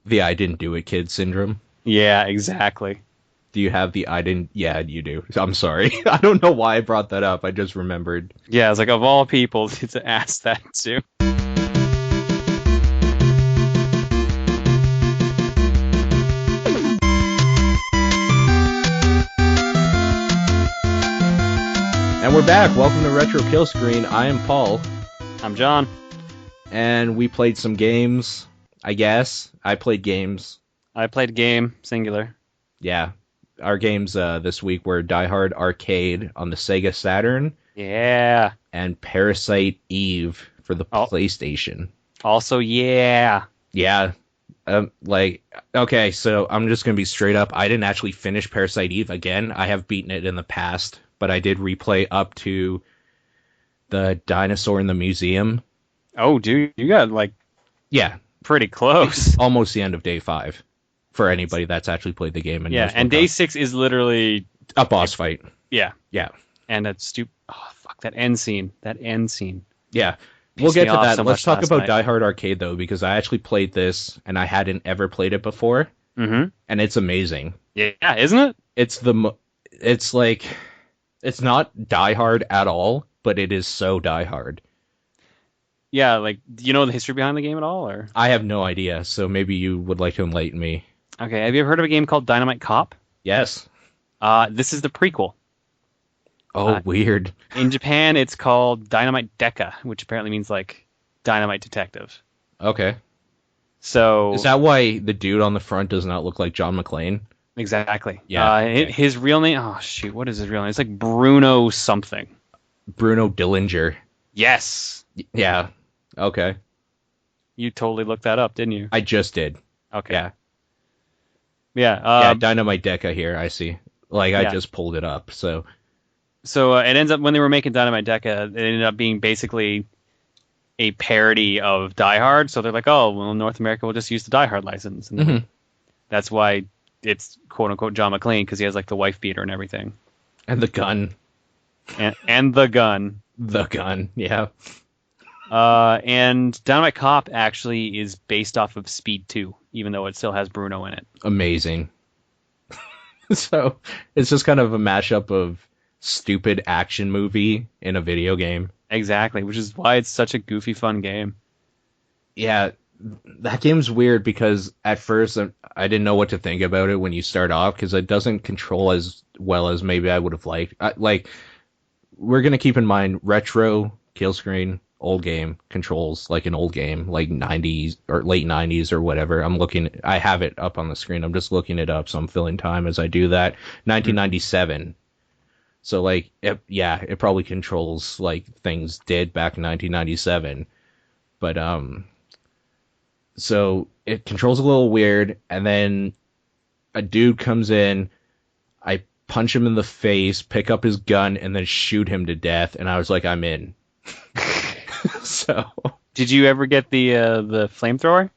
The I didn't do it kid syndrome. Yeah, exactly. Do you have the I didn't? Yeah, you do. I'm sorry. I don't know why I brought that up. I just remembered. Yeah, it's like of all people to ask that too. And we're back. Welcome to Retro Killscreen. I am Paul. I'm John. And we played some games, I guess. I played games. I played game, singular. Yeah. Our games this week were Die Hard Arcade on the Sega Saturn. Yeah. And Parasite Eve for the PlayStation. Also, yeah. Yeah. Okay, so I'm just going to be straight up. I didn't actually finish Parasite Eve again. I have beaten it in the past, but I did replay up to the dinosaur in the museum. Oh, dude, you got, pretty close. Almost the end of day 5 for anybody that's actually played the game. And day 6 is literally a boss fight. Yeah. Yeah. And that that end scene. Yeah. We'll get to that. So Let's talk about night. Die Hard Arcade, though, because I actually played this, and I hadn't ever played it before. Mm-hmm. And it's amazing. Yeah, isn't it? It's not Die Hard at all, but it is so Die Hard. Yeah, do you know the history behind the game at all? Or I have no idea, so maybe you would like to enlighten me. Okay, have you ever heard of a game called Dynamite Cop? Yes. This is the prequel. Oh, weird. In Japan, it's called Dynamite Deca, which apparently means, Dynamite Detective. Okay. So is that why the dude on the front does not look like John McClane? Exactly. Yeah. Okay. His real name... Oh, shoot, what is his real name? It's like Bruno something. Bruno Dillinger. Yes. Yeah. Okay. You totally looked that up, didn't you? I just did. Okay. Yeah. Yeah. Dynamite Deca here, I see. I just pulled it up, so... So it ends up, when they were making Dynamite Deca, it ended up being basically a parody of Die Hard. So they're like, oh, well, North America will just use the Die Hard license. And that's why it's quote-unquote John McClane, because he has, the wife beater and everything. And the gun. And the gun. The gun, yeah. And Dynamite Cop actually is based off of Speed 2, even though it still has Bruno in it. Amazing. So it's just kind of a mashup of stupid action movie in a video game. Exactly, which is why it's such a goofy, fun game. Yeah, that game's weird because at first I didn't know what to think about it when you start off, because it doesn't control as well as maybe I would have liked. We're going to keep in mind, retro, Killscreen, old game, controls like an old game, like 90s or late 90s or whatever. I have it up on the screen. I'm just looking it up, so I'm filling time as I do that. 1997. So, it probably controls, things did back in 1997. But, so it controls a little weird, and then a dude comes in, I punch him in the face, pick up his gun, and then shoot him to death, and I was like, I'm in. So... Did you ever get the flamethrower?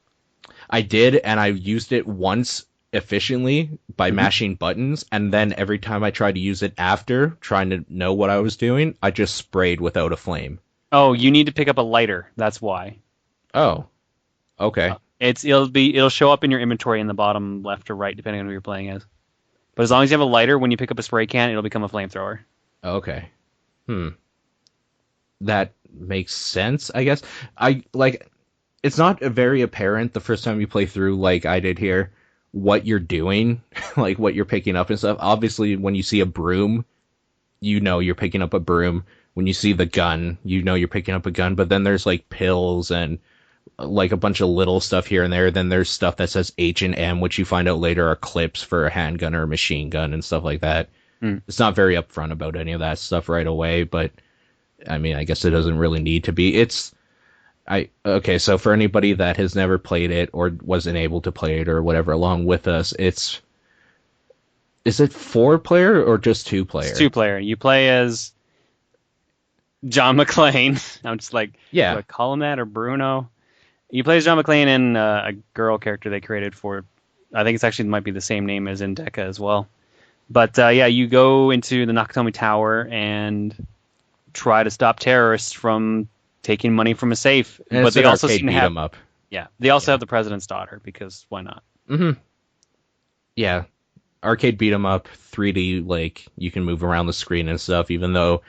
I did, and I used it once efficiently by mashing buttons, and then every time I tried to use it after, trying to know what I was doing, I just sprayed without a flame. Oh, you need to pick up a lighter. That's why. Oh, okay. It'll show up in your inventory in the bottom left or right, depending on who you're playing as. But as long as you have a lighter, when you pick up a spray can, it'll become a flamethrower. Okay. That makes sense, I guess. It's not very apparent the first time you play through, like I did here, what you're doing, what you're picking up and stuff. Obviously, when you see a broom, you know you're picking up a broom. When you see the gun, you know you're picking up a gun. But then there's pills and a bunch of little stuff here and there. Then there's stuff that says H and M, which you find out later are clips for a handgun or a machine gun and stuff like that. It's not very upfront about any of that stuff right away, but I mean, I guess it doesn't really need to be. Okay, so for anybody that has never played it or wasn't able to play it or whatever along with us, is it 4-player or just 2-player? It's 2-player. You play as John McClane. I'm just do I call him that or Bruno? You play as John McClane and a girl character they created for, I think it's actually might be the same name as in Deca as well. But you go into the Nakatomi Tower and try to stop terrorists from taking money from a safe. And but they also seem to have up. Yeah. They also have the President's Daughter, because why not? Mm-hmm. Yeah. Arcade beat 'em up, 3D, like, you can move around the screen and stuff, even though,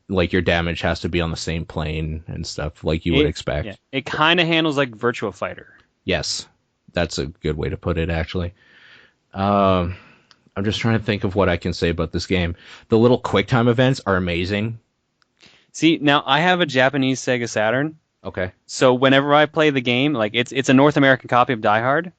like, your damage has to be on the same plane and stuff, like you would expect. Yeah. It kind of handles like Virtua Fighter. Yes. That's a good way to put it, actually. I'm just trying to think of what I can say about this game. The little QuickTime events are amazing. See, now I have a Japanese Sega Saturn. Okay. So whenever I play the game, like it's a North American copy of Die Hard,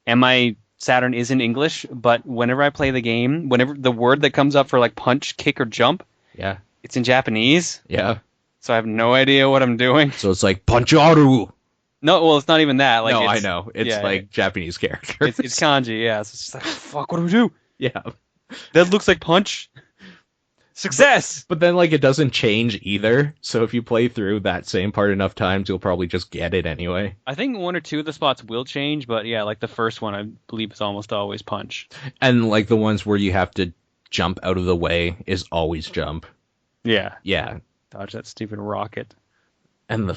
and my Saturn is in English, but whenever I play the game, whenever the word that comes up for like punch, kick, or jump, yeah, it's in Japanese. Yeah. So I have no idea what I'm doing. So it's like Puncharu. No, well, it's not even that. Like, no, I know. It's like Japanese characters. It's kanji, yeah. So it's just like, fuck, what do we do? Yeah. That looks like punch. Success! But then, like, it doesn't change either. So if you play through that same part enough times, you'll probably just get it anyway. I think one or two of the spots will change, but yeah, like the first one, I believe is almost always punch. And, like, the ones where you have to jump out of the way is always jump. Yeah. Yeah. Dodge that stupid rocket. And the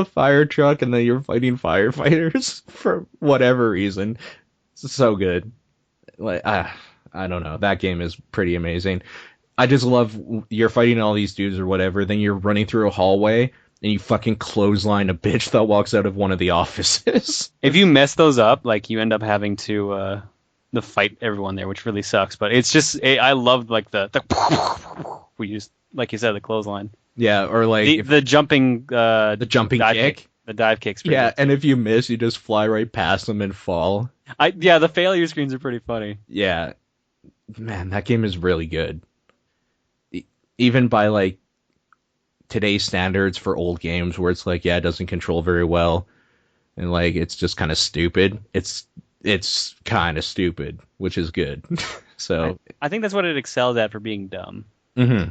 fire truck, and then you're fighting firefighters for whatever reason. It's so good. Like, I don't know. That game is pretty amazing. I just love, you're fighting all these dudes or whatever, then you're running through a hallway, and you fucking clothesline a bitch that walks out of one of the offices. If you mess those up, like, you end up having to fight everyone there, which really sucks. But it's just, I love, like, the we use, like you said, the clothesline. Yeah, or like the jumping kick. The dive kick's pretty good. And if you miss, you just fly right past them and fall. The failure screens are pretty funny. Yeah. Man, that game is really good. Even by like today's standards for old games, where it's like, yeah, it doesn't control very well, and like it's just kind of stupid. It's kind of stupid, which is good. So I think that's what it excels at for being dumb. Mm-hmm.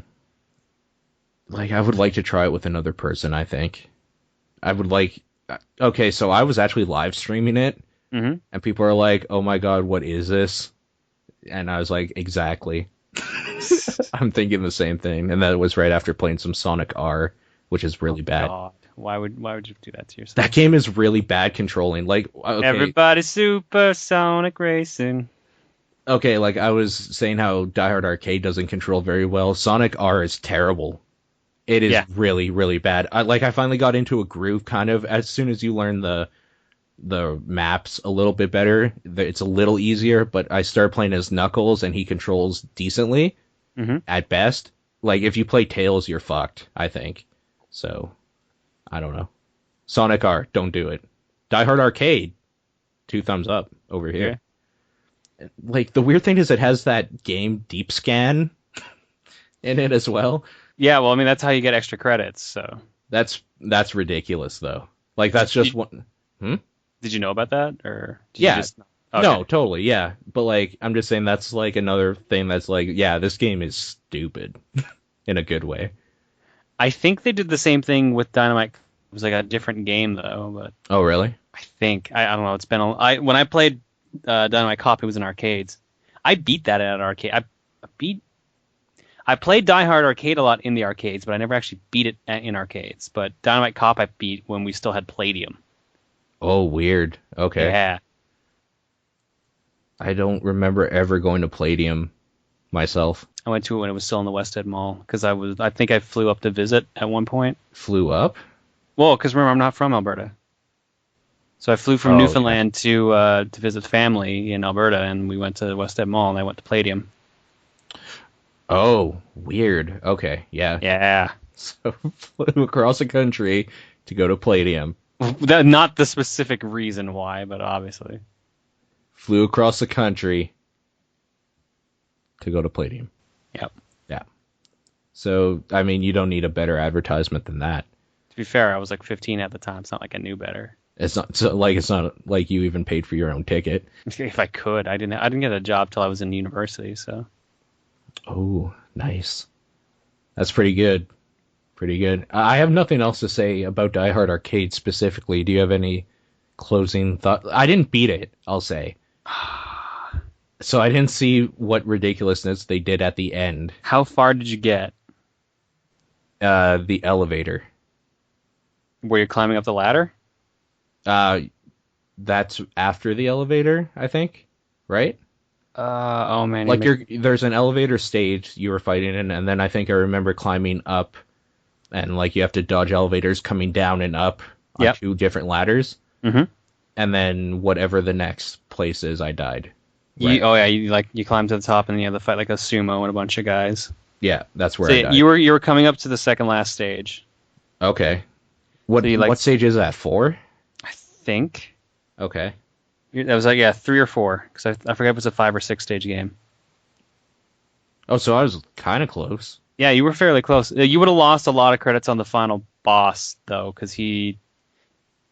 Like, I would like to try it with another person, I think. I would like... Okay, so I was actually live streaming it, and people are like, oh my god, what is this? And I was like, exactly. I'm thinking the same thing. And that was right after playing some Sonic R, which is really bad. God. Why would you do that to yourself? That game is really bad controlling. Like, okay. Everybody's Super Sonic Racing. Okay, like I was saying how Die Hard Arcade doesn't control very well. Sonic R is terrible. It is really, really bad. I finally got into a groove, kind of, as soon as you learn the maps a little bit better. It's a little easier, but I started playing as Knuckles, and he controls decently, at best. Like, if you play Tails, you're fucked, I think. So, I don't know. Sonic R, don't do it. Die Hard Arcade, 2 thumbs up over here. Yeah. Like, the weird thing is it has that game Deep Scan in it as well. Yeah, well, I mean, that's how you get extra credits, so... That's ridiculous, though. Like, that's just one... Did you know about that, or... Okay. No, totally, yeah. But, like, I'm just saying that's, like, another thing that's, like, yeah, this game is stupid. In a good way. I think they did the same thing with Dynamite. It was, like, a different game, though, but... Oh, really? I think. I don't know, it's been... When I played Dynamite Cop, it was in arcades. I beat that at an arcade. I played Die Hard Arcade a lot in the arcades, but I never actually beat it in arcades. But Dynamite Cop I beat when we still had Palladium. Oh, weird. Okay. Yeah. I don't remember ever going to Palladium myself. I went to it when it was still in the West End Mall, because I think I flew up to visit at one point. Flew up? Well, because remember, I'm not from Alberta. So I flew from Newfoundland to visit family in Alberta, and we went to the West End Mall, and I went to Palladium. Oh, weird. Okay, yeah. Yeah. So flew across the country to go to Palladium. Not the specific reason why, but obviously. Flew across the country to go to Palladium. Yep. Yeah. So, I mean, you don't need a better advertisement than that. To be fair, I was like 15 at the time. It's not like I knew better. It's not like you even paid for your own ticket. If I could, I didn't get a job till I was in university, so. Oh, nice. That's pretty good. Pretty good. I have nothing else to say about Die Hard Arcade specifically. Do you have any closing thoughts? I didn't beat it, I'll say. So I didn't see what ridiculousness they did at the end. How far did you get? The elevator. Were you climbing up the ladder? That's after the elevator, I think, right? Oh man, Like there's an elevator stage you were fighting in, and then I think I remember climbing up, and like you have to dodge elevators coming down and up on two different ladders. Mm-hmm. And then whatever the next place is, I died. Right. You climb to the top and you have to fight like a sumo and a bunch of guys. Yeah, that's where I died. You were coming up to the second last stage. Okay. What stage is that? 4? I think. Okay. That was 3 or 4 because I forget if it was a 5 or 6 stage game. Oh, so I was kind of close. Yeah, you were fairly close. You would have lost a lot of credits on the final boss though, because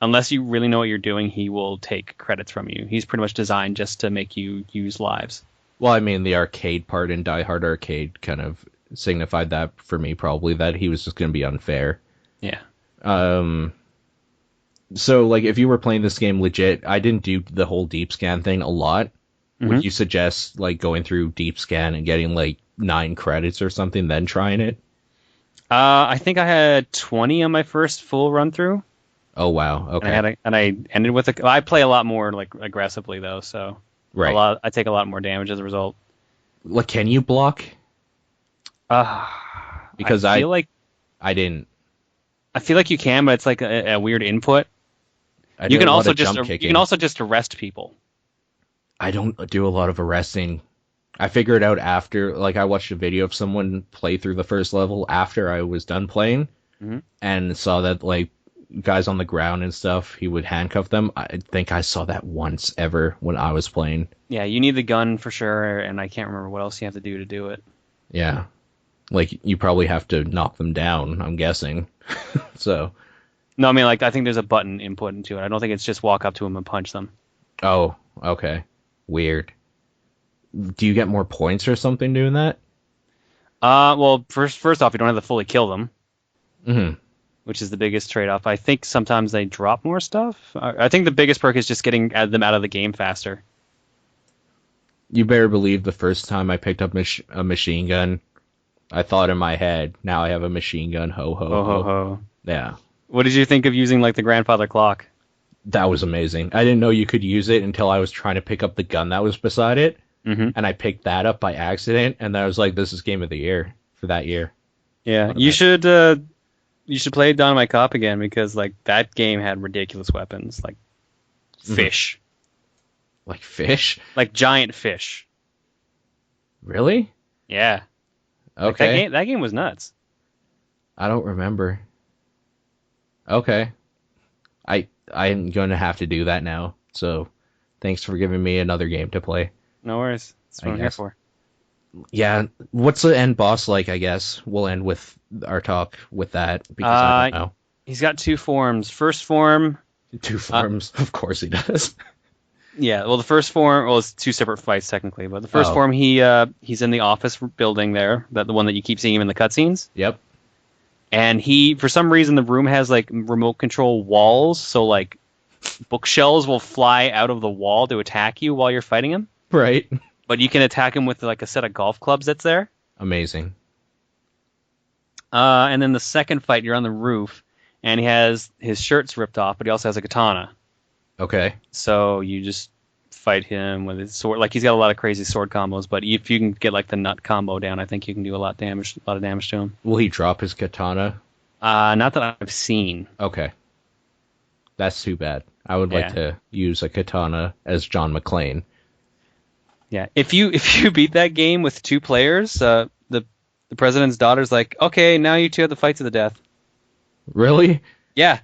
unless you really know what you're doing, he will take credits from you. He's pretty much designed just to make you use lives. Well, I mean, the arcade part in Die Hard Arcade kind of signified that for me, probably, that he was just going to be unfair. Yeah. So, like, if you were playing this game legit, I didn't do the whole deep scan thing a lot. Mm-hmm. Would you suggest, like, going through deep scan and getting, like, 9 credits or something, then trying it? I think I had 20 on my first full run through. Oh wow! Okay. And I ended with I play a lot more like aggressively though, so right. I take a lot more damage as a result. Like, can you block? Because I feel like I didn't. I feel like you can, but it's like a weird input. You can also just arrest people. I don't do a lot of arresting. I figured out after, like, I watched a video of someone play through the first level after I was done playing, and saw that, like, guys on the ground and stuff, he would handcuff them. I think I saw that once ever when I was playing. Yeah, you need the gun for sure, and I can't remember what else you have to do it. Yeah. Like, you probably have to knock them down, I'm guessing. So. No, I mean, like, I think there's a button input into it. I don't think it's just walk up to them and punch them. Oh, okay. Weird. Do you get more points or something doing that? Well, first off, you don't have to fully kill them. Mm-hmm. Which is the biggest trade-off. I think sometimes they drop more stuff. I think the biggest perk is just getting them out of the game faster. You better believe the first time I picked up a machine gun, I thought in my head, now I have a machine gun, ho, ho, ho. Ho, ho. Yeah. What did you think of using, like, the grandfather clock? That was amazing. I didn't know you could use it until I was trying to pick up the gun that was beside it, and I picked that up by accident, and I was like, this is game of the year for that year. Yeah, you should play Dynamite Cop again, because, like, that game had ridiculous weapons, like fish. Like fish? Like giant fish. Really? Yeah. Okay. Like that game was nuts. I don't remember. Okay. I'm going to have to do that now, so thanks for giving me another game to play. No worries. That's what I'm here for. Yeah, what's the end boss like, I guess? We'll end with our talk with that, because I don't know. He's got 2 forms. First form... 2 forms? Of course he does. Yeah, well, the first form... Well, it's 2 separate fights, technically, but the first form, he's in the office building there, the one that you keep seeing him in the cutscenes. Yep. And for some reason, the room has, like, remote control walls, so, like, bookshelves will fly out of the wall to attack you while you're fighting him. Right. But you can attack him with, like, a set of golf clubs that's there. Amazing. And then the second fight, you're on the roof, and he has his shirt's ripped off, but he also has a katana. Okay. So you just fight him with his sword. Like, he's got a lot of crazy sword combos, but if you can get, like, the nut combo down, I think you can do a lot of damage to him. Will he drop his katana? Not that I've seen. Okay. That's too bad. I would like to use a katana as John McClane. Yeah, if you beat that game with 2 players, the president's daughter's like, okay, now you 2 have to fight to the death. Really? Yeah,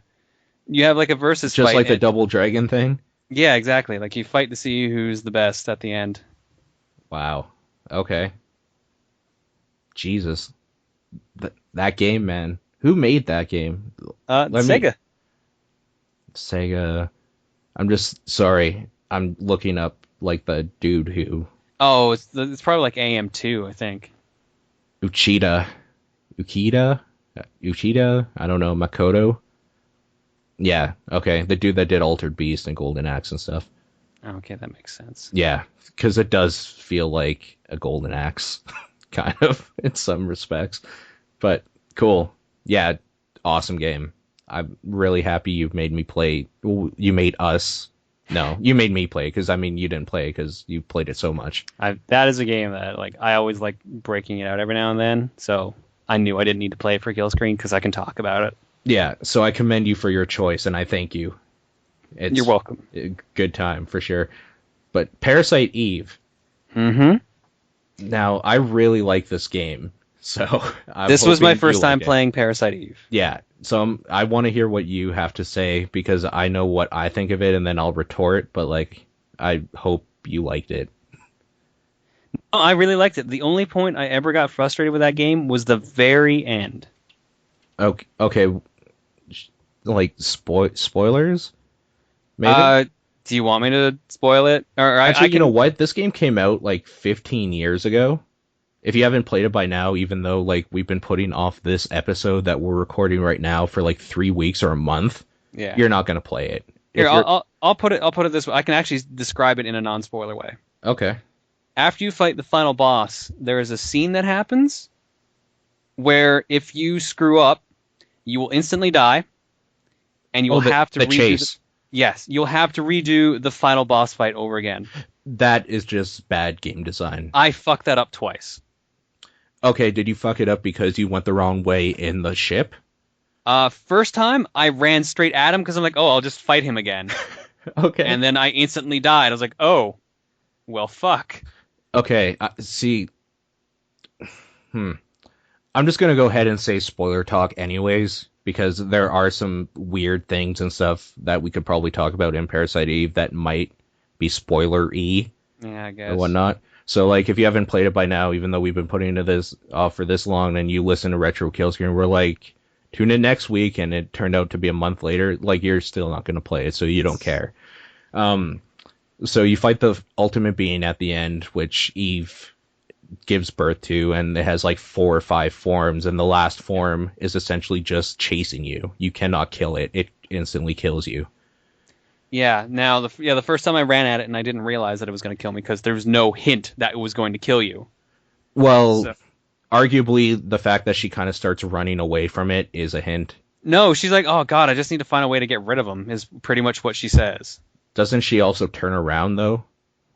you have, like, a versus just fight. Like the double dragon thing? Yeah, exactly. Like, you fight to see who's the best at the end. Wow. Okay. Jesus. That game, man. Who made that game? Sega. Sega. I'm just sorry. I'm looking up, like, the dude who... Oh, it's probably like AM2, I think. Uchida? I don't know. Makoto? Yeah, okay. The dude that did Altered Beast and Golden Axe and stuff. Okay, that makes sense. Yeah, because it does feel like a Golden Axe, kind of, in some respects. But cool. Yeah, awesome game. I'm really happy you've made me play. You made us. No, you made me play because I mean you didn't play because you played it so much. That is a game that like I always like breaking it out every now and then. So I knew I didn't need to play it for Killscreen because I can talk about it. Yeah, so I commend you for your choice and I thank you. You're welcome. A good time for sure. But Parasite Eve. Mm-hmm. Now I really like this game. So this was my first time playing Parasite Eve. Yeah, so I want to hear what you have to say because I know what I think of it, and then I'll retort. But like, I hope you liked it. Oh, I really liked it. The only point I ever got frustrated with that game was the very end. Okay. Like spoilers? Maybe. Do you want me to spoil it? Or actually, you know what? This game came out like 15 years ago. If you haven't played it by now, even though like we've been putting off this episode that we're recording right now for like 3 weeks or a month, you're not gonna play it. Here, I'll put it this way. I can actually describe it in a non-spoiler way. Okay. After you fight the final boss, there is a scene that happens where if you screw up, you will instantly die, and you will have to redo chase. Yes, you'll have to redo the final boss fight over again. That is just bad game design. I fucked that up twice. Okay, did you fuck it up because you went the wrong way in the ship? First time, I ran straight at him because I'm like, oh, I'll just fight him again. Okay. And then I instantly died. I was like, oh, well, fuck. Okay, see... I'm just gonna go ahead and say spoiler talk anyways, because there are some weird things and stuff that we could probably talk about in Parasite Eve that might be spoiler-y. Yeah, I guess. Or whatnot. So, like, if you haven't played it by now, even though we've been putting this off for this long, and you listen to Retro Killscreen, we're like, tune in next week, and it turned out to be a month later, like, you're still not going to play it, so you don't care. So you fight the ultimate being at the end, which Eve gives birth to, and it has, like, 4 or 5 forms, and the last form is essentially just chasing you. You cannot kill it. It instantly kills you. Yeah, now, the first time I ran at it and I didn't realize that it was going to kill me because there was no hint that it was going to kill you. Well, arguably, the fact that she kind of starts running away from it is a hint. No, she's like, oh god, I just need to find a way to get rid of him, is pretty much what she says. Doesn't she also turn around, though?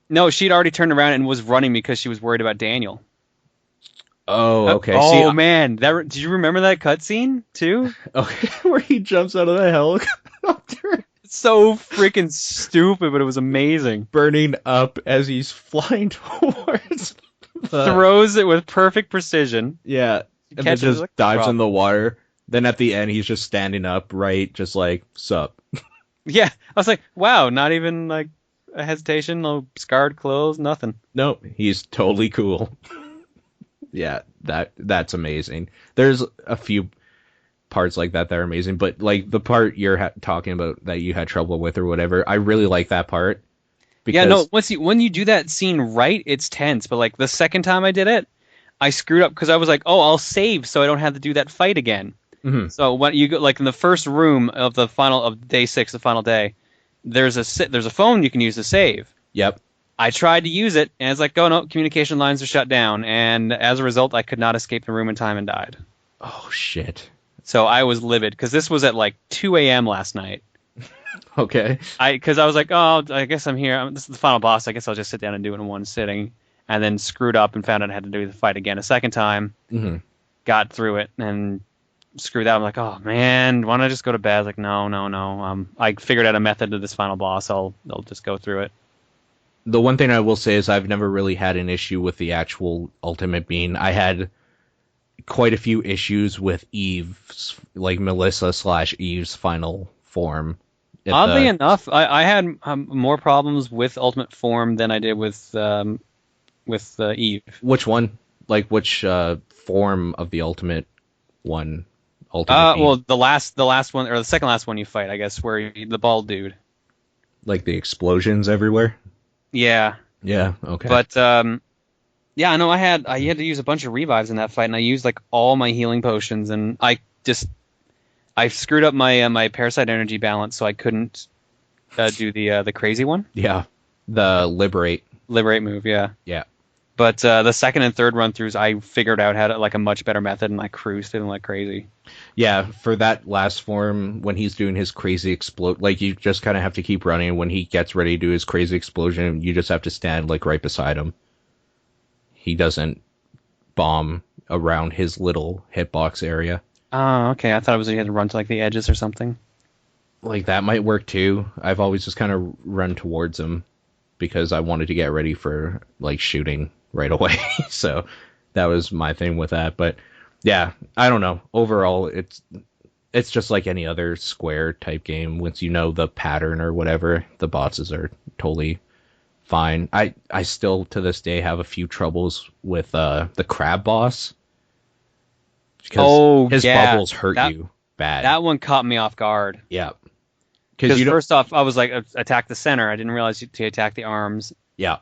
No, she'd already turned around and was running because she was worried about Daniel. Oh, okay. Oh, man. Did you remember that cutscene, too? Okay, where he jumps out of the helicopter. So freaking stupid, but it was amazing. Burning up as he's flying towards throws it with perfect precision. Yeah, and then just dives in the water. Then at the end, he's just standing up, right? Just like, sup. Yeah, I was like, wow, not even like a hesitation, no scarred clothes, nothing. Nope, he's totally cool. Yeah, that's amazing. There's a few parts like that are amazing, but like the part you're talking about that you had trouble with or whatever, I really like that part. Because... Yeah, no, when you do that scene right, it's tense. But like the second time I did it, I screwed up because I was like, oh, I'll save so I don't have to do that fight again. Mm-hmm. So when you go like in the first room of day 6, the final day, there's a phone you can use to save. Yep. I tried to use it, and it's like, oh no, communication lines are shut down, and as a result, I could not escape the room in time and died. Oh shit. So I was livid, because this was at like 2 a.m. last night. Okay. Because I was like, oh, I guess I'm here. This is the final boss. I guess I'll just sit down and do it in one sitting. And then screwed up and found out I had to do the fight again a second time. Mm-hmm. Got through it and screwed out. I'm like, oh man, why don't I just go to bed? I was like, no. I figured out a method to this final boss. I'll just go through it. The one thing I will say is I've never really had an issue with the actual ultimate being. I had quite a few issues with Eve's, like Melissa/Eve's final form. Oddly enough, I had more problems with Ultimate Form than I did with Eve. Which one? Like which form of the Ultimate one? Well, the last one or the second last one you fight, I guess, where the bald dude. Like the explosions everywhere. Yeah. Yeah. Okay. But yeah, no, I had to use a bunch of revives in that fight, and I used like all my healing potions, and I screwed up my parasite energy balance, so I couldn't do the crazy one. Yeah, the liberate move. Yeah. Yeah. But the second and third run throughs, I figured out how to like a much better method, and I cruised it like crazy. Yeah, for that last form, when he's doing his crazy explode, like you just kind of have to keep running. When he gets ready to do his crazy explosion, you just have to stand like right beside him. He doesn't bomb around his little hitbox area. Oh, okay. I thought it was you had to run to like the edges or something. Like that might work too. I've always just kind of run towards him because I wanted to get ready for like shooting right away. So that was my thing with that. But yeah, I don't know. Overall, it's just like any other Square type game. Once you know the pattern or whatever, the bosses are totally fine. I still to this day have a few troubles with the crab boss because his bubbles hurt you bad. That one caught me off guard. Yeah. Because first off, I was like, attack the center. I didn't realize to attack the arms. Yeah.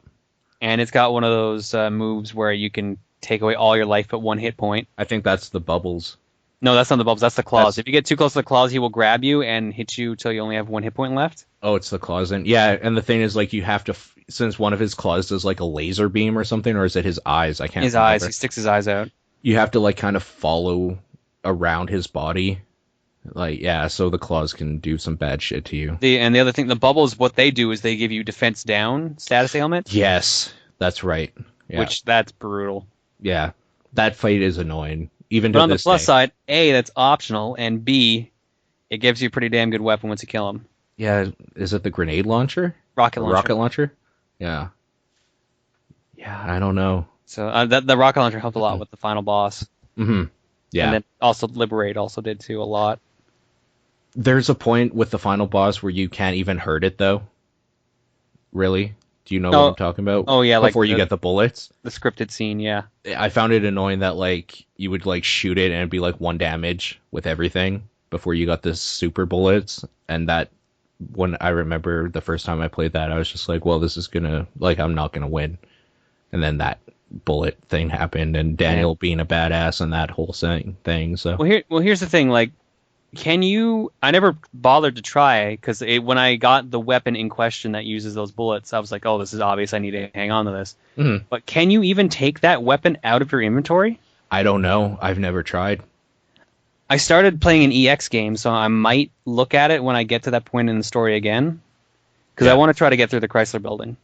And it's got one of those moves where you can take away all your life but 1 hit point. I think that's the bubbles. No, that's not the bubbles. That's the claws. If you get too close to the claws, he will grab you and hit you till you only have 1 hit point left. Oh, it's the claws. And yeah, and the thing is, like, you have to, since one of his claws does like a laser beam or something, or is it his eyes? I can't remember. His eyes. He sticks his eyes out. You have to like kind of follow around his body. Like, yeah, so the claws can do some bad shit to you. And the other thing, the bubbles, what they do is they give you defense down status ailment. Yes, that's right. Yeah. Which, that's brutal. Yeah, that fight is annoying. Even but to on the this plus day. side, A, that's optional, and B, it gives you a pretty damn good weapon once you kill him. Yeah, is it the grenade launcher? Rocket launcher. Rocket launcher? Yeah. Yeah, I don't know. So the rocket launcher helped a lot with the final boss. Mm-hmm. Yeah. And then also Liberate also did too a lot. There's a point with the final boss where you can't even hurt it, though. Really? Do you know what I'm talking about? Oh, yeah. Before you get the bullets? The scripted scene, yeah. I found it annoying that, like, you would, like, shoot it and it'd be, like, 1 damage with everything before you got the super bullets. And that, when I remember the first time I played that, I was just like, well, this is gonna, like, I'm not gonna win. And then that bullet thing happened, and Daniel being a badass and that whole thing, so... Well, here's the thing, like, I never bothered to try, because when I got the weapon in question that uses those bullets, I was like, oh, this is obvious, I need to hang on to this. Mm-hmm. But can you even take that weapon out of your inventory? I don't know. I've never tried. I started playing an EX game, so I might look at it when I get to that point in the story again, because I want to try to get through the Chrysler building.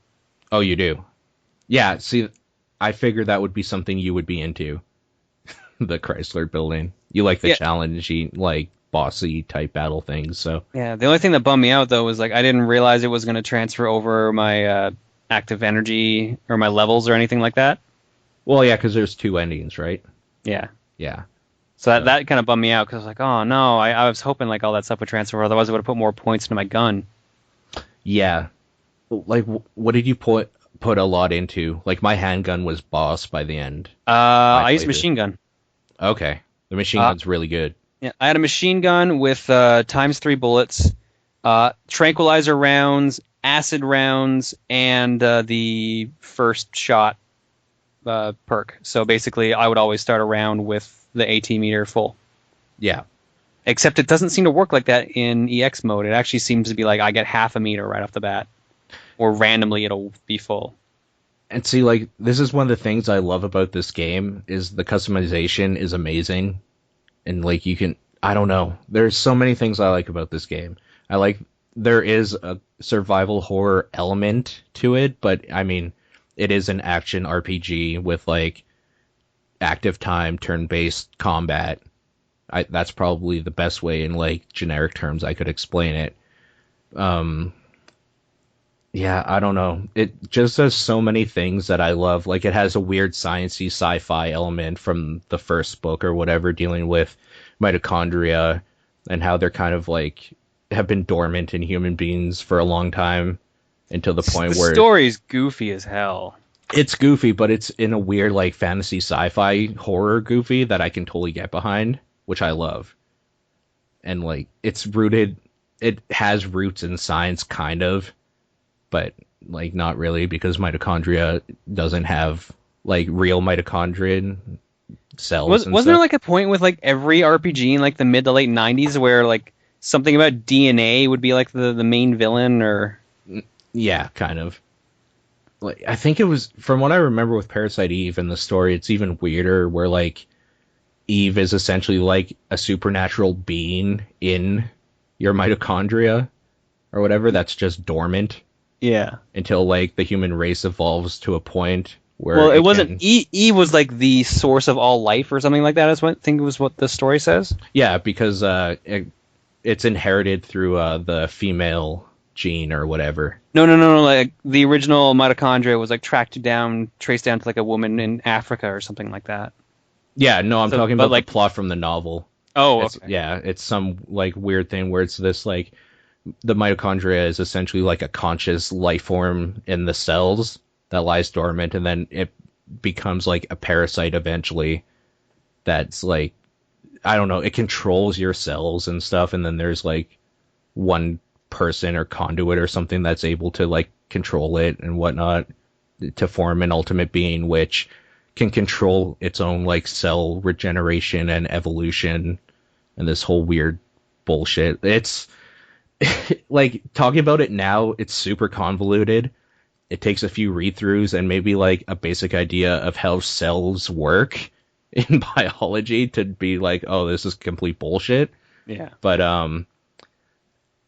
Oh, you do? Yeah, see, I figured that would be something you would be into. The Chrysler building. You like the challenging, like, bossy type battle things, so... Yeah, the only thing that bummed me out, though, was, like, I didn't realize it was going to transfer over my active energy or my levels or anything like that. Well, yeah, because there's 2 endings, right? Yeah. Yeah. So that kind of bummed me out, because I was like, oh, no, I was hoping, like, all that stuff would transfer, otherwise I would have put more points into my gun. Yeah. Like, what did you put a lot into? Like, my handgun was boss by the end. I used machine gun. Okay. The machine gun's really good. Yeah, I had a machine gun with ×3 bullets, tranquilizer rounds, acid rounds, and the first shot perk. So basically, I would always start a round with the AT meter full. Yeah. Except it doesn't seem to work like that in EX mode. It actually seems to be like I get half a meter right off the bat. Or randomly it'll be full. And see, like, this is one of the things I love about this game, is the customization is amazing. And, like, you can... I don't know. There's so many things I like about this game. There is a survival horror element to it, but, I mean, it is an action RPG with, like, active time, turn-based combat. That's probably the best way in, like, generic terms I could explain it. Yeah, I don't know. It just does so many things that I love. Like, it has a weird sciencey sci-fi element from the first book or whatever, dealing with mitochondria and how they're kind of like have been dormant in human beings for a long time until the point where... The story's goofy as hell. It's goofy, but it's in a weird, like, fantasy sci-fi horror goofy that I can totally get behind, which I love. And, like, it has roots in science, kind of, but, like, not really, because mitochondria doesn't have, like, real mitochondrial cells. Wasn't there, like, a point with, like, every RPG in, like, the mid to late 90s where, like, something about DNA would be, like, the main villain, or... Yeah, kind of. like I think it was from what I remember with Parasite Eve and the story. It's even weirder where like Eve is essentially like a supernatural being in your mitochondria or whatever that's just dormant. Yeah. Until like the human race evolves to a point where well, it wasn't Eve was like the source of all life or something like that. I think it was what the story says. Yeah, because it's inherited through the female gene or whatever. No. Like the original mitochondria was like traced down to like a woman in Africa or something like that. Yeah, no, I'm talking about like the plot from the novel. Oh, okay. Yeah, it's some like weird thing where it's this like the mitochondria is essentially like a conscious life form in the cells that lies dormant, and then it becomes like a parasite eventually. That's like, I don't know, it controls your cells and stuff, and then there's like one person or conduit or something that's able to like control it and whatnot to form an ultimate being, which can control its own like cell regeneration and evolution and this whole weird bullshit. It's like talking about it now, it's super convoluted. It takes a few read-throughs and maybe like a basic idea of how cells work in biology to be like, oh, this is complete bullshit. Yeah. But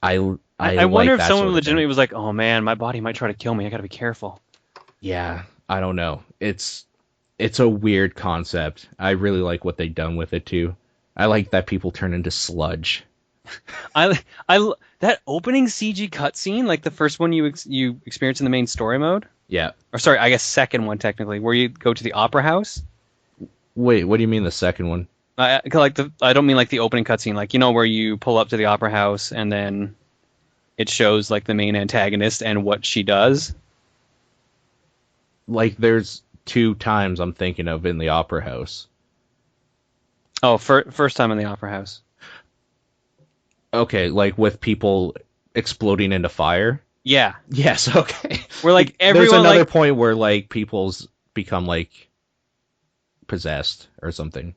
I wonder if someone legitimately was like, oh man, my body might try to kill me. I gotta be careful. Yeah, I don't know. It's a weird concept. I really like what they've done with it too. I like that people turn into sludge. That opening CG cutscene, like the first one you experience in the main story mode. Yeah. Or sorry, I guess second one technically, where you go to the opera house. Wait, what do you mean the second one? I don't mean like the opening cutscene, like where you pull up to the opera house and then it shows like the main antagonist and what she does. Like there's 2 times I'm thinking of in the opera house. Oh, first time in the opera house. Okay, like with people exploding into fire? Yeah. Yes, okay. Where like everyone there's another point where like people's become like possessed or something.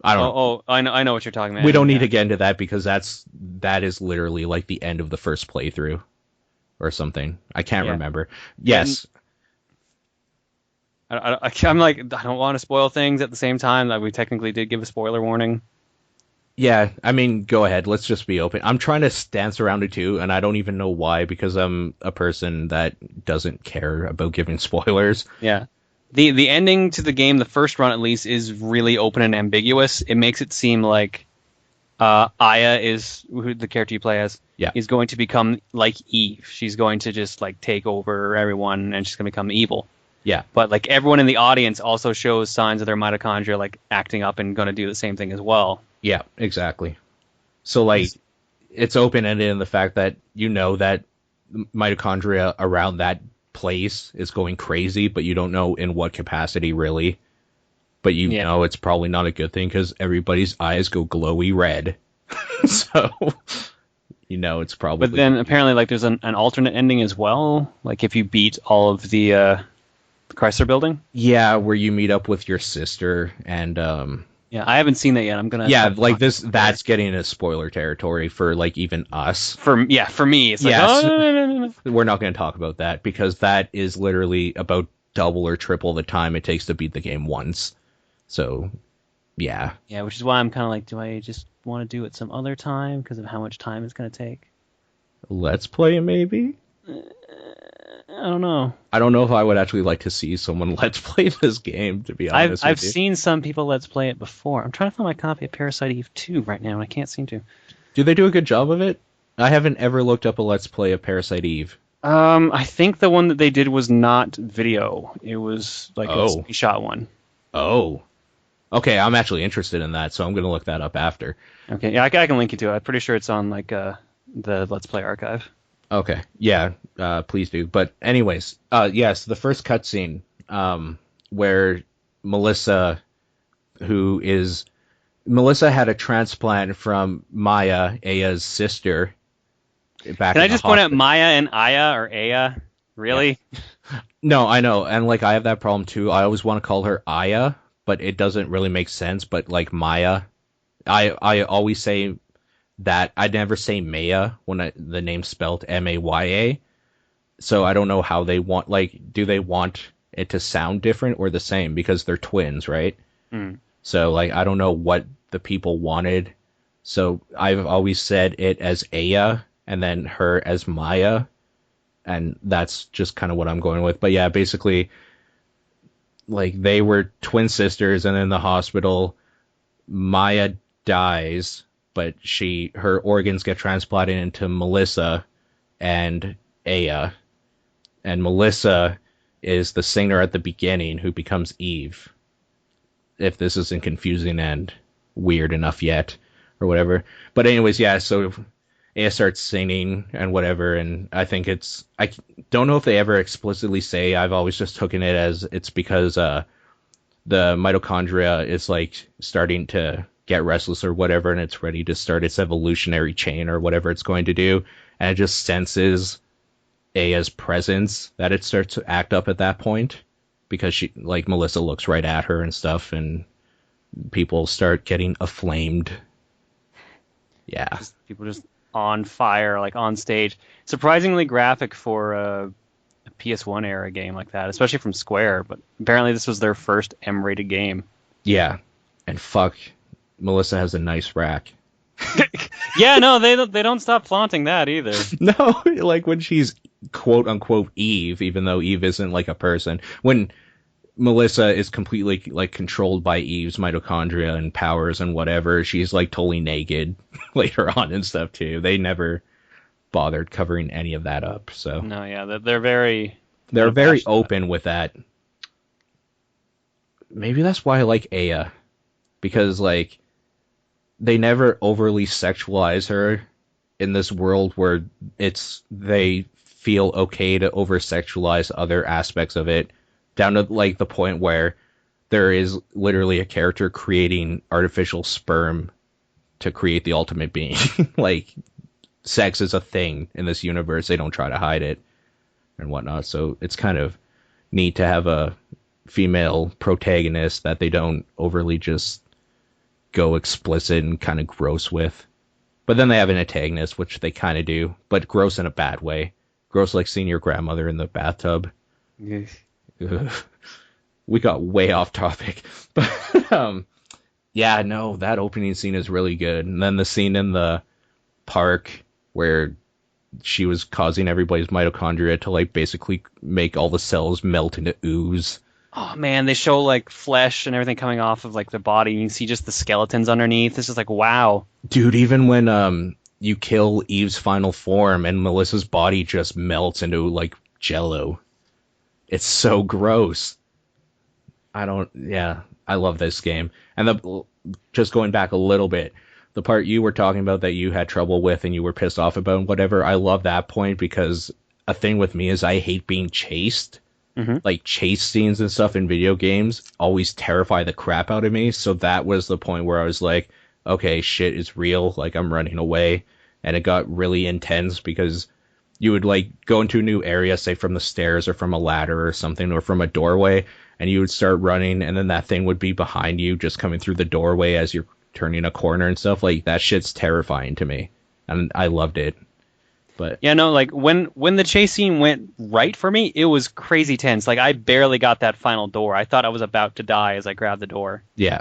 I don't know. I know what you're talking about. We don't need to get into that because that is literally like the end of the first playthrough or something. I can't remember. Yes. I'm like, I don't want to spoil things at the same time. Like we technically did give a spoiler warning. Yeah, I mean, go ahead. Let's just be open. I'm trying to dance around it too, and I don't even know why, because I'm a person that doesn't care about giving spoilers. Yeah. The ending to the game, the first run at least, is really open and ambiguous. It makes it seem like Aya is who the character you play as. Yeah. Is going to become like Eve. She's going to just like take over everyone, and she's going to become evil. Yeah. But like everyone in the audience also shows signs of their mitochondria like acting up and going to do the same thing as well. Yeah, exactly. So like it's open-ended in the fact that that mitochondria around that place is going crazy, but you don't know in what capacity really. But know it's probably not a good thing because everybody's eyes go glowy red. So it's probably. But then apparently like there's an alternate ending as well. Like if you beat all of the Chrysler Building. Yeah, where you meet up with your sister and yeah, I haven't seen that yet. I'm gonna. Yeah, like that's getting into spoiler territory for like even us. For me, it's like, no. We're not going to talk about that because that is literally about double or triple the time it takes to beat the game once. So, yeah. Yeah, which is why I'm kind of like, do I just want to do it some other time because of how much time it's going to take? Let's play maybe? I don't know. I don't know if I would actually like to see someone let's play this game, to be honest. I've seen some people let's play it before. I'm trying to find my copy of Parasite Eve 2 right now, and I can't seem to. Do they do a good job of it? I haven't ever looked up a let's play of Parasite Eve. I think the one that they did was not video. It was like a screenshot one. Oh. Okay, I'm actually interested in that, so I'm going to look that up after. Okay, yeah, I can link you to it. I'm pretty sure it's on like the Let's Play archive. Okay, yeah, please do. But anyways, yes, the first cutscene where Melissa had a transplant from Maya, Aya's sister. Back Can I just point out Maya and Aya or Aya? Really? Yeah. No, I know, and like I have that problem too. I always want to call her Aya, but it doesn't really make sense. But like Maya, I always say that. I never say Maya when the name's spelled Maya. So I don't know how they want, like, do they want it to sound different or the same because they're twins, right? Mm. So like I don't know what the people wanted. So I've always said it as Aya and then her as Maya, and that's just kind of what I'm going with. But yeah, basically like they were twin sisters, and in the hospital Maya dies, but her organs get transplanted into Melissa and Aya, and Melissa is the singer at the beginning who becomes Eve. If this isn't confusing and weird enough yet, or whatever. But anyways, yeah. So Aya starts singing and whatever, and I think I don't know if they ever explicitly say. I've always just taken it as it's because the mitochondria is like starting to get restless or whatever, and it's ready to start its evolutionary chain or whatever it's going to do, and it just senses Aya's presence that it starts to act up at that point because she like Melissa looks right at her and stuff, and people start getting aflamed. Yeah, People just on fire, like on stage. Surprisingly graphic for a PS1 era game like that, especially from Square. But apparently, this was their first M-rated game. Yeah, and fuck, Melissa has a nice rack. Yeah, no, they don't stop flaunting that either. No, like when she's quote unquote Eve, even though Eve isn't like a person. When Melissa is completely like controlled by Eve's mitochondria and powers and whatever, she's like totally naked later on and stuff too. They never bothered covering any of that up. So no, yeah, they're very open with that. Maybe that's why I like Aya, because like they never overly sexualize her in this world where they feel okay to over sexualize other aspects of it, down to like the point where there is literally a character creating artificial sperm to create the ultimate being. Like sex is a thing in this universe. They don't try to hide it and whatnot. So it's kind of neat to have a female protagonist that they don't overly just go explicit and kind of gross with. But then they have an antagonist, which they kind of do, but gross in a bad way. Gross like seeing your grandmother in the bathtub. Yes. We got way off topic. But yeah, no, that opening scene is really good. And then the scene in the park where she was causing everybody's mitochondria to like basically make all the cells melt into ooze. Oh man, they show like flesh and everything coming off of like the body, and you see just the skeletons underneath. This is like wow. Dude, even when you kill Eve's final form and Melissa's body just melts into like jello. It's so gross. I love this game. And just going back a little bit, the part you were talking about that you had trouble with and you were pissed off about and whatever, I love that point because a thing with me is I hate being chased. Mm-hmm. Like chase scenes and stuff in video games always terrify the crap out of me. So that was the point where I was like, okay, shit is real. Like I'm running away. And it got really intense because you would like go into a new area, say from the stairs or from a ladder or something, or from a doorway, and you would start running, and then that thing would be behind you, just coming through the doorway as you're turning a corner and stuff. Like that shit's terrifying to me, and I loved it. But yeah, no, like when the chase scene went right for me, it was crazy tense. Like I barely got that final door. I thought I was about to die as I grabbed the door. Yeah,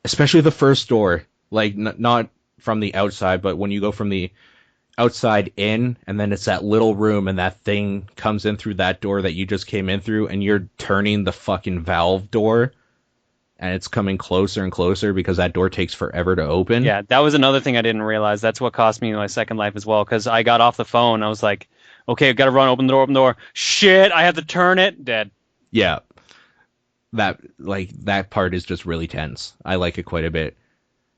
especially the first door, like not from the outside, but when you go from the outside in, and then it's that little room, and that thing comes in through that door that you just came in through, and you're turning the fucking valve door, and it's coming closer and closer because that door takes forever to open. Yeah, that was another thing I didn't realize. That's what cost me my second life as well, because I got off the phone. I was like, okay, I've got to run, open the door. Shit, I have to turn it. Dead. Yeah. That part is just really tense. I like it quite a bit.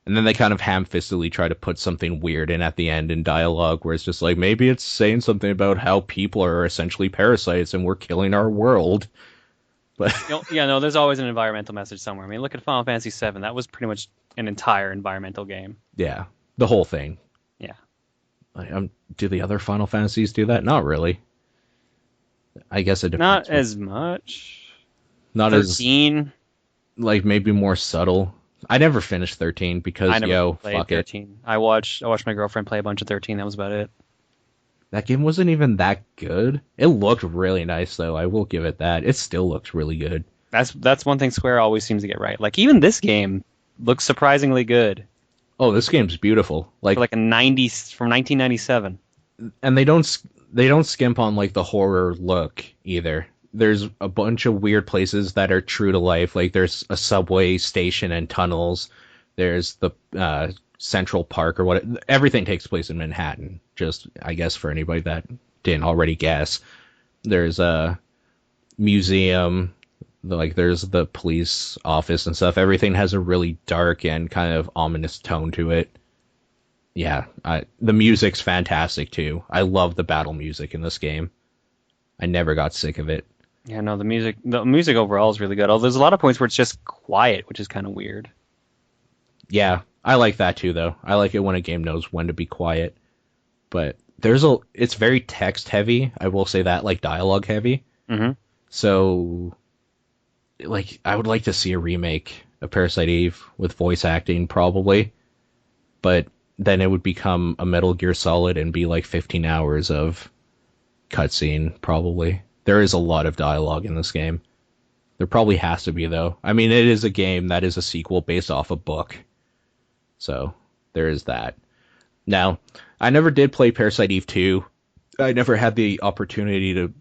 And then they kind of ham-fistedly try to put something weird in at the end in dialogue where it's just like, maybe it's saying something about how people are essentially parasites and we're killing our world. But yeah, no, there's always an environmental message somewhere. I mean, look at Final Fantasy VII. That was pretty much an entire environmental game. Yeah, the whole thing. Yeah. Do the other Final Fantasies do that? Not really. I guess it depends. Not as much. Not 13. As... like, maybe more subtle. I never finished 13 because, fuck 13. It. I watched my girlfriend play a bunch of 13. That was about it. That game wasn't even that good. It looked really nice, though. I will give it that. It still looks really good. That's one thing Square always seems to get right. Like even this game looks surprisingly good. Oh, this game's beautiful. Like a 90s from 1997. And they don't skimp on like the horror look either. There's a bunch of weird places that are true to life. Like there's a subway station and tunnels. There's the Central Park or what. Everything takes place in Manhattan. Just I guess for anybody that didn't already guess. There's a museum. Like there's the police office and stuff. Everything has a really dark and kind of ominous tone to it. Yeah, the music's fantastic too. I love the battle music in this game. I never got sick of it. Yeah, no, the music overall is really good. Although there's a lot of points where it's just quiet, which is kind of weird. Yeah, I like that too, though. I like it when a game knows when to be quiet. But it's very text heavy. I will say that, like dialogue heavy. Mm-hmm. So, like, I would like to see a remake of Parasite Eve with voice acting, probably. But then it would become a Metal Gear Solid and be like 15 hours of cutscene, probably. There is a lot of dialogue in this game. There probably has to be, though. I mean, it is a game that is a sequel based off a book. So, there is that. Now, I never did play Parasite Eve 2. I never had the opportunity to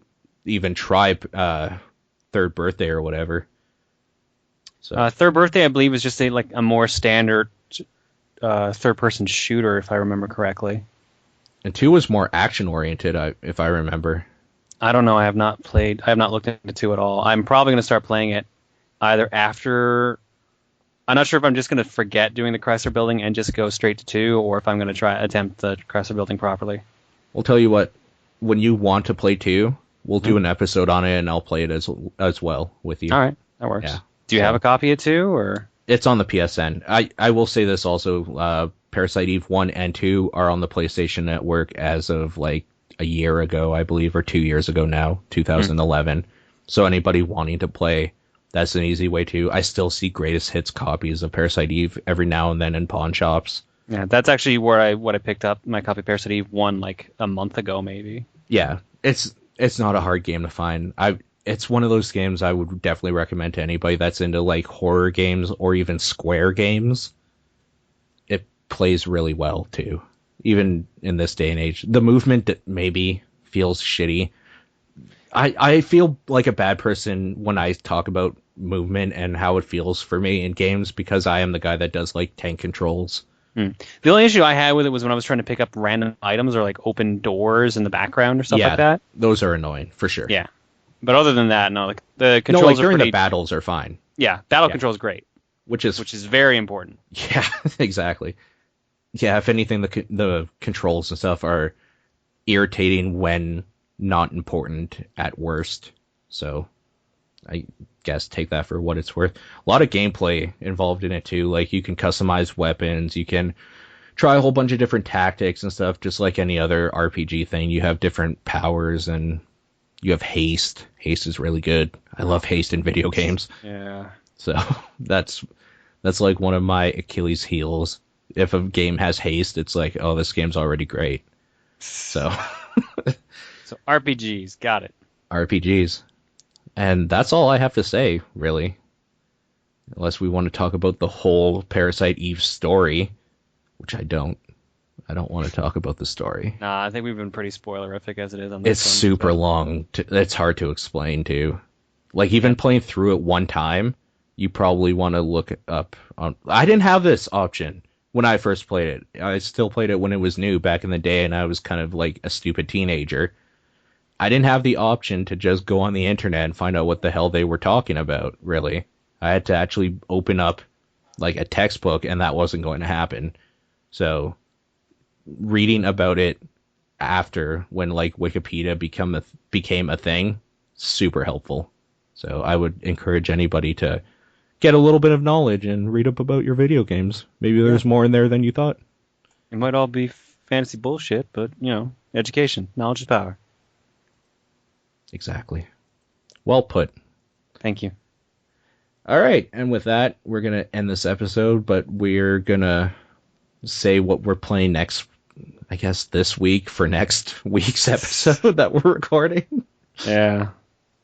even try Third Birthday or whatever. So Third Birthday, I believe, is just a more standard third-person shooter, if I remember correctly. And 2 was more action-oriented, if I remember. I don't know. I have not looked into 2 at all. I'm probably going to start playing it either after. I'm not sure if I'm just going to forget doing the Chrysler Building and just go straight to 2, or if I'm going to attempt the Chrysler Building properly. We'll tell you what. When you want to play 2, we'll do an episode on it, and I'll play it as well with you. All right, that works. Yeah. Do you have a copy of 2, or? It's on the PSN. I will say this also. Parasite Eve 1 and 2 are on the PlayStation Network as of like a year ago, I believe, or 2 years ago now, 2011. So anybody wanting to play, that's an easy way to. I still see greatest hits copies of Parasite Eve every now and then in pawn shops. Yeah, that's actually what I picked up my copy of Parasite Eve 1 like a month ago, maybe. Yeah, it's not a hard game to find. It's one of those games I would definitely recommend to anybody that's into like horror games or even Square games. It plays really well too, even in this day and age. The movement maybe feels shitty. I feel like a bad person when I talk about movement and how it feels for me in games because I am the guy that does like tank controls. The only issue I had with it was when I was trying to pick up random items or like open doors in the background or stuff like that. Those are annoying for sure. Yeah. But other than that, no, like the controls during the battles are fine. Yeah, battle control is great. Which is very important. Yeah, exactly. Yeah, if anything, the controls and stuff are irritating when not important at worst. So I guess take that for what it's worth. A lot of gameplay involved in it too. Like you can customize weapons, you can try a whole bunch of different tactics and stuff, just like any other RPG thing. You have different powers and you have haste. Haste is really good. I love haste in video games. Yeah. So that's like one of my Achilles heels. If a game has haste, it's like, oh, this game's already great. So So RPGs, got it. RPGs. And that's all I have to say, really. Unless we want to talk about the whole Parasite Eve story, which I don't. I don't want to talk about the story. Nah, I think we've been pretty spoilerific as it is on this It's super long. It's hard to explain, too. Like, even playing through it one time, you probably want to look up on... I didn't have this option when I first played it. I still played it when it was new back in the day, and I was kind of like a stupid teenager. I didn't have the option to just go on the internet and find out what the hell they were talking about, really. I had to actually open up like a textbook, and that wasn't going to happen. So reading about it after, when like Wikipedia became a thing, super helpful. So I would encourage anybody to get a little bit of knowledge and read up about your video games. Maybe there's more in there than you thought. It might all be fantasy bullshit, but, education. Knowledge is power. Exactly. Well put. Thank you. All right, and with that, we're going to end this episode, but we're going to say what we're playing next I guess this week for next week's episode that we're recording. Yeah.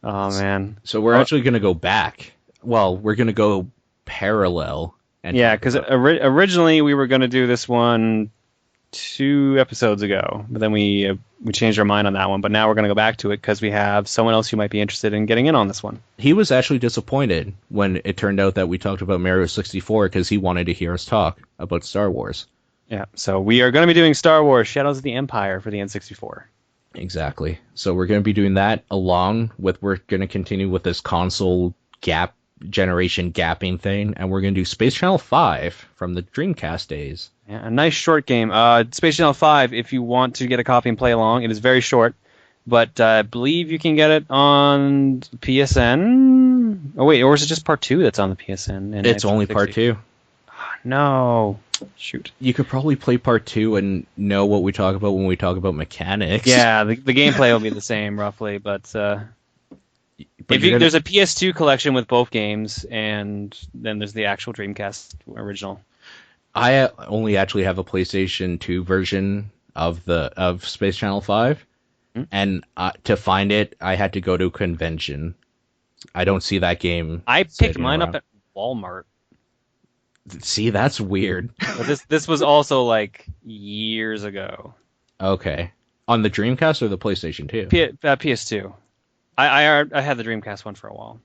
Oh, man. So we're actually going to go back. Well, we're going to go parallel. Yeah, because originally we were going to do this one 2 episodes ago, but then we changed our mind on that one. But now we're going to go back to it because we have someone else who might be interested in getting in on this one. He was actually disappointed when it turned out that we talked about Mario 64 because he wanted to hear us talk about Star Wars. Yeah, so we are going to be doing Star Wars Shadows of the Empire for the N64. Exactly. So we're going to be doing that along with, we're going to continue with this console generation gapping thing, and we're going to do Space Channel 5 from the Dreamcast days. Yeah, a nice short game. Space Channel 5, if you want to get a copy and play along, it is very short, but I believe you can get it on PSN. Oh, wait, or is it just Part 2 that's on the PSN? It's only Part 2. No. Shoot. You could probably play Part 2 and know what we talk about when we talk about mechanics. Yeah, the gameplay will be the same, roughly, but there's a PS2 collection with both games, and then there's the actual Dreamcast original. I only actually have a PlayStation 2 version of Space Channel 5, and to find it, I had to go to a convention. I don't see that game. I picked mine up at Walmart. See, that's weird. But this was also like years ago. Okay. On the Dreamcast or the PlayStation 2? PS2. I had the Dreamcast one for a while.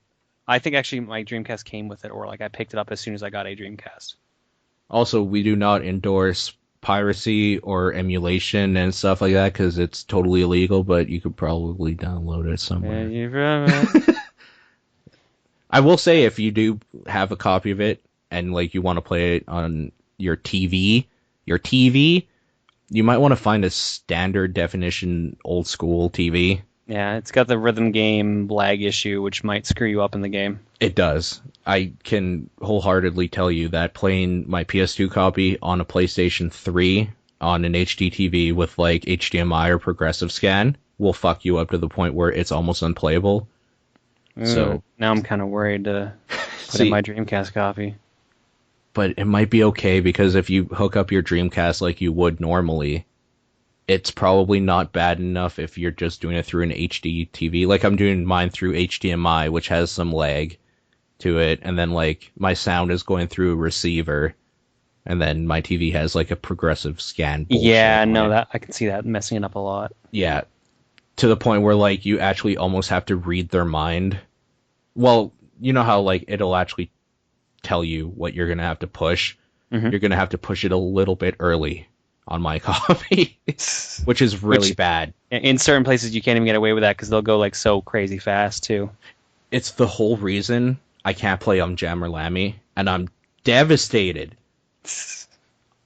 I think actually my Dreamcast came with it, or like I picked it up as soon as I got a Dreamcast. Also, we do not endorse piracy or emulation and stuff like that because it's totally illegal, but you could probably download it somewhere. I will say, if you do have a copy of it and like you want to play it on your TV, you might want to find a standard definition old school TV. Yeah, it's got the rhythm game lag issue, which might screw you up in the game. It does. I can wholeheartedly tell you that playing my PS2 copy on a PlayStation 3 on an HD TV with like HDMI or progressive scan will fuck you up to the point where it's almost unplayable. So now I'm kind of worried to put in my Dreamcast copy. But it might be okay because if you hook up your Dreamcast like you would normally, it's probably not bad enough if you're just doing it through an HD TV. Like I'm doing mine through HDMI, which has some lag to it, and then like my sound is going through a receiver, and then my TV has like a progressive scan. Yeah, no, that I can see that messing it up a lot. Yeah, to the point where like you actually almost have to read their mind. Well, you know how like it'll actually tell you what you're gonna have to push. Mm-hmm. You're gonna have to push it a little bit early on my copy, which is really bad. In certain places, you can't even get away with that because they'll go like so crazy fast too. It's the whole reason I can't play Jammer Lammy, and I'm devastated.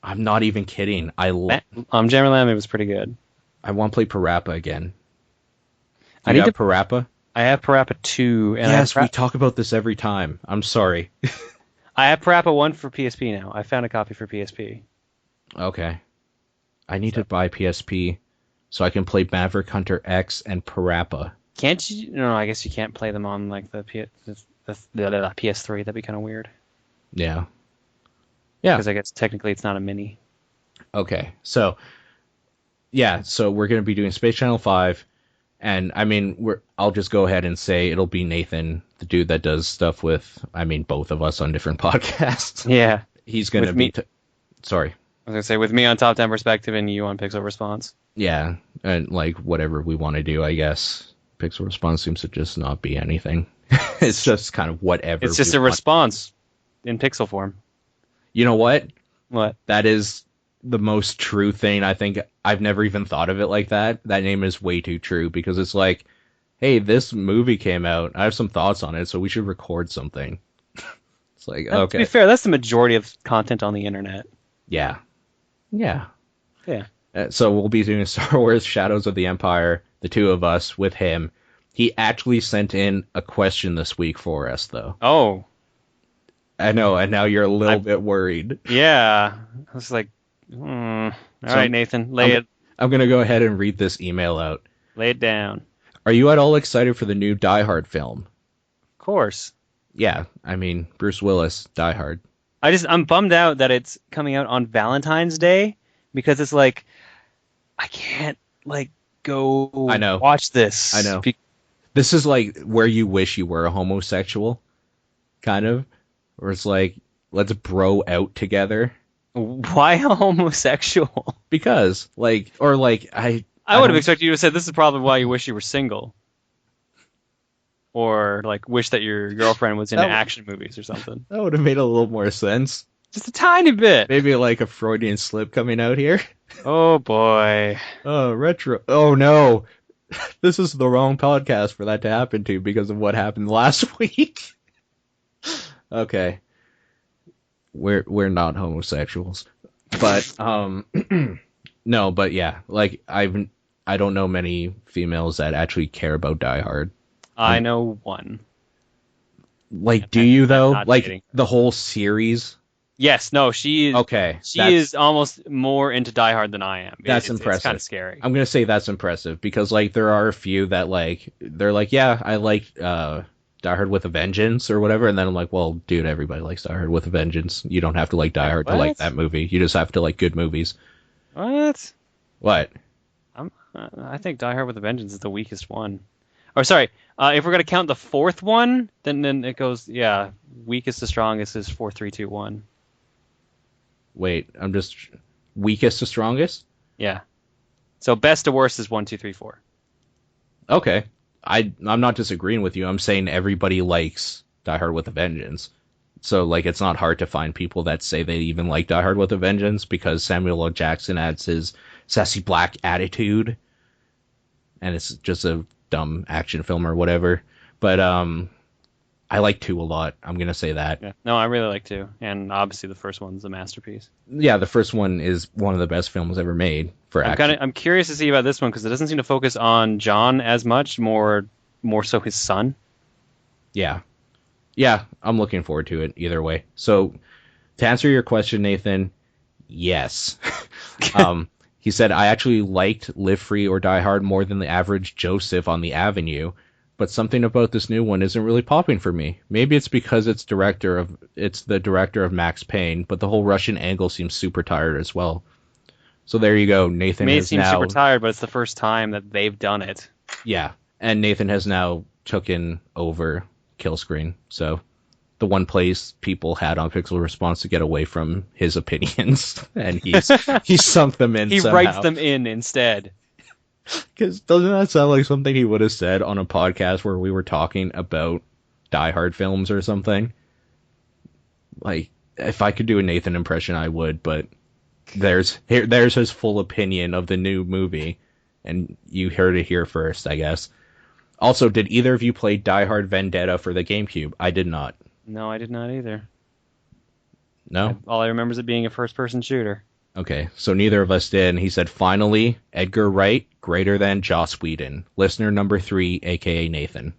I'm not even kidding. Jammer Lammy was pretty good. I want to play Parappa again. I need Parappa. I have Parappa 2. And yes, we talk about this every time. I'm sorry. I have Parappa 1 for PSP now. I found a copy for PSP. Okay. I need to buy PSP so I can play Maverick Hunter X and Parappa. Can't you? No, I guess you can't play them on like the PS3. That'd be kind of weird. Yeah. Yeah. Because I guess technically it's not a mini. Okay. So, yeah. So we're going to be doing Space Channel 5. And, I mean, I'll just go ahead and say it'll be Nathan, the dude that does stuff with, both of us on different podcasts. Yeah. He's going to be... Sorry. I was going to say, with me on Top 10 Perspective and you on Pixel Response. Yeah. And, like, whatever we want to do, I guess. Pixel Response seems to just not be anything. It's just kind of whatever. It's just a response in pixel form. You know what? What? That is the most true thing. I think I've never even thought of it like that. That name is way too true because it's like, hey, this movie came out. I have some thoughts on it, so we should record something. It's like, okay. To be fair, that's the majority of content on the internet. Yeah. Yeah. Yeah. So we'll be doing Star Wars Shadows of the Empire, the two of us with him. He actually sent in a question this week for us, though. Oh. I know, and now you're a little bit worried. Yeah. I was like, all right, Nathan, lay it. I'm going to go ahead and read this email out. Lay it down. Are you at all excited for the new Die Hard film? Of course. Yeah, Bruce Willis, Die Hard. I'm bummed out that it's coming out on Valentine's Day because it's like, I can't go I know. watch this. I know. This is like where you wish you were a homosexual, kind of. Where it's like, let's bro out together. Why a homosexual? Because, I would have expected you to say this is probably why you wish you were single. Or, wish that your girlfriend was into action movies or something. That would have made a little more sense. Just a tiny bit. Maybe like a Freudian slip coming out here. Oh, boy. Oh, retro. Oh, no. This is the wrong podcast for that to happen to because of what happened last week. Okay. We're not homosexuals. But, no, but yeah. I don't know many females that actually care about Die Hard. I know one. Do you though? The whole series? Yes, no, she is. Okay. She is almost more into Die Hard than I am. That's impressive. It's kind of scary. I'm gonna say that's impressive because there are a few that they're like, yeah, I like Die Hard with a Vengeance or whatever, and then I'm like, well, dude, everybody likes Die Hard with a Vengeance. You don't have to like Die Hard to like that movie. You just have to like good movies. What? What? I think Die Hard with a Vengeance is the weakest one. Or sorry, if we're gonna count the fourth one, then it goes, yeah, weakest to strongest is 4, 3, 2, 1. Wait, I'm just weakest to strongest? Yeah. So best to worst is 1, 2, 3, 4. Okay. I'm not disagreeing with you. I'm saying everybody likes Die Hard with a Vengeance. So it's not hard to find people that say they even like Die Hard with a Vengeance because Samuel L. Jackson adds his sassy black attitude. And it's just a dumb action film or whatever. But I like 2 a lot. I'm gonna say that. Yeah. No, I really like 2, and obviously the first one's a masterpiece. Yeah, the first one is one of the best films ever made for action. I'm curious to see about this one because it doesn't seem to focus on John as much, more so his son. Yeah, I'm looking forward to it either way. So to answer your question, Nathan, yes. He said, I actually liked Live Free or Die Hard more than the average Joseph on the Avenue, but something about this new one isn't really popping for me. Maybe it's because it's the director of Max Payne, but the whole Russian angle seems super tired as well. So there you go. Nathan has now... super tired, but it's the first time that they've done it. Yeah, and Nathan has now taken over Killscreen, so... the one place people had on Pixel Response to get away from his opinions, and he's sunk them in. He somehow writes them in instead. Because doesn't that sound like something he would have said on a podcast where we were talking about Die Hard films or something? If I could do a Nathan impression, I would, but there's his full opinion of the new movie, and you heard it here first, I guess. Also, did either of you play Die Hard Vendetta for the GameCube? I did not. No, I did not either. No? All I remember is it being a first-person shooter. Okay, so neither of us did, and he said, finally, Edgar Wright, greater than Joss Whedon. Listener number 3, a.k.a. Nathan.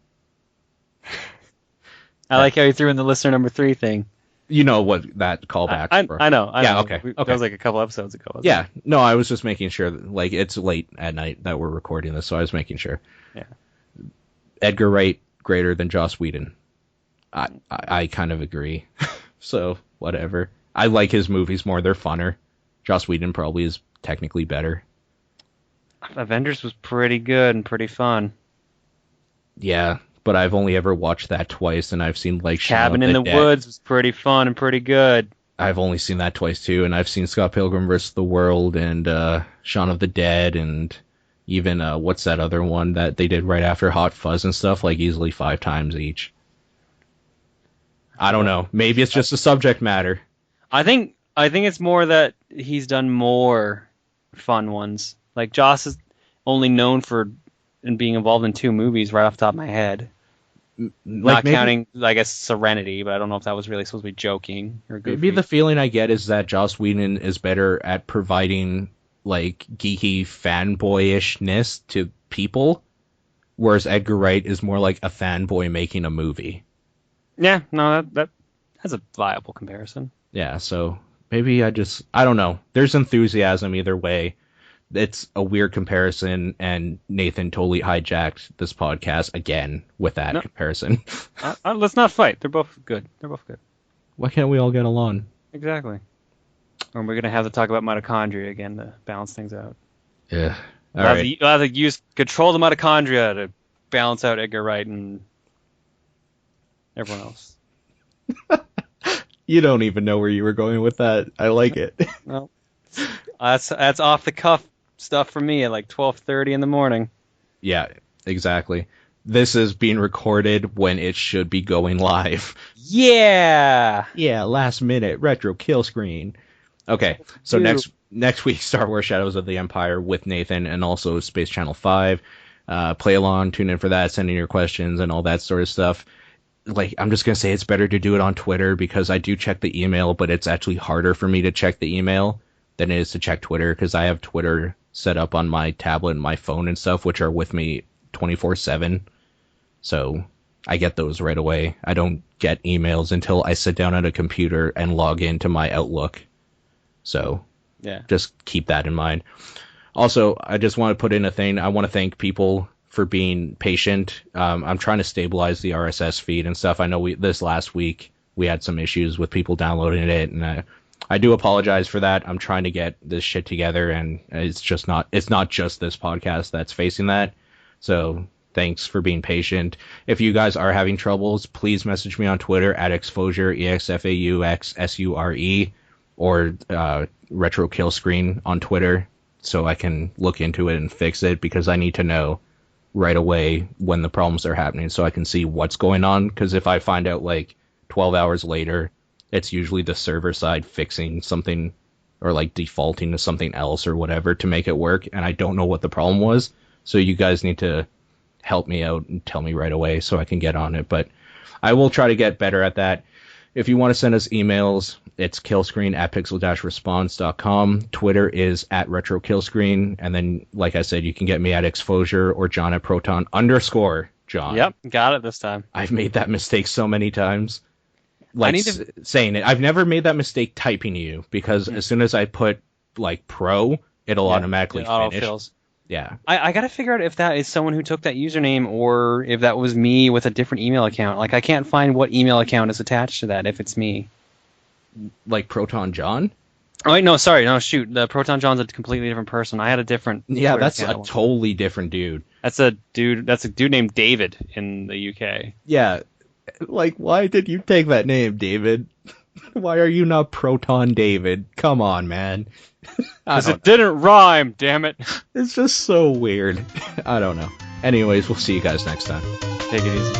I like how you threw in the listener number 3 thing. You know what that callback for. I know. Yeah, okay. That was like a couple episodes ago. Yeah, no, I was just making sure, it's late at night that we're recording this, so I was making sure. Yeah. Edgar Wright, greater than Joss Whedon. I kind of agree. So, whatever. I like his movies more. They're funner. Joss Whedon probably is technically better. Avengers was pretty good and pretty fun. Yeah, but I've only ever watched that twice, and I've seen Cabin in the Woods was pretty fun and pretty good. I've only seen that twice too, and I've seen Scott Pilgrim vs. the World and Shaun of the Dead and even what's that other one that they did right after Hot Fuzz and stuff, easily 5 times each. I don't know. Maybe it's just the subject matter. I think it's more that he's done more fun ones. Joss is only known for being involved in 2 movies right off the top of my head. Not counting, I guess, Serenity, but I don't know if that was really supposed to be joking or goofy. Maybe the feeling I get is that Joss Whedon is better at providing geeky fanboyishness to people, whereas Edgar Wright is more like a fanboy making a movie. Yeah, no, that's a viable comparison. Yeah, so maybe I don't know. There's enthusiasm either way. It's a weird comparison, and Nathan totally hijacked this podcast again with that comparison. Let's not fight. They're both good. Why can't we all get along? Exactly. Or we're going to have to talk about mitochondria again to balance things out. Yeah. I'll have to use control the mitochondria to balance out Edgar Wright and everyone else. You don't even know where you were going with that. I like it. Well, that's off the cuff stuff for me at like 12:30 in the morning. Yeah, exactly. This is being recorded when it should be going live. Yeah. Yeah, last minute retro kill screen. Okay, so next week, Star Wars Shadows of the Empire with Nathan and also Space Channel 5. Play along, tune in for that, send in your questions and all that sort of stuff. Like, I'm just going to say it's better to do it on Twitter because I do check the email, but it's actually harder for me to check the email than it is to check Twitter because I have Twitter set up on my tablet and my phone and stuff, which are with me 24/7. So I get those right away. I don't get emails until I sit down at a computer and log into my Outlook. So yeah, just keep that in mind. Also, I just want to put in a thing. I want to thank people for being patient. I'm trying to stabilize the RSS feed and stuff. I know this last week we had some issues with people downloading it, and I do apologize for that. I'm trying to get this shit together, and it's not just this podcast that's facing that. So thanks for being patient. If you guys are having troubles, please message me on Twitter at exposure, EXFAUXSURE, or Retro Killscreen on Twitter, so I can look into it and fix it, because I need to know right away when the problems are happening so I can see what's going on, because if I find out like 12 hours later, it's usually the server side fixing something or like defaulting to something else or whatever to make it work, and I don't know what the problem was. So you guys need to help me out and tell me right away so I can get on it. But I will try to get better at that. If you want to send us emails, it's killscreen@pixel-response.com. Twitter is @retrokillscreen. And then, like I said, you can get me at exposure or Jon at Proton_Jon. Yep, got it this time. I've made that mistake so many times. Like saying it. I've never made that mistake typing you, because as soon as I put like pro, it'll automatically finish. Autofills. Yeah. I got to figure out if that is someone who took that username or if that was me with a different email account. Like, I can't find what email account is attached to that if it's me. Like Proton Jon? Oh, wait, no, sorry. No, shoot. The Proton John's a completely different person. I had a different... Yeah, that's a totally different dude. That's a dude named David in the UK. Yeah. Like, why did you take that name, David? Why are you not Proton David? Come on, man. Because it didn't rhyme, damn it. It's just so weird. I don't know. Anyways, we'll see you guys next time. Take it easy.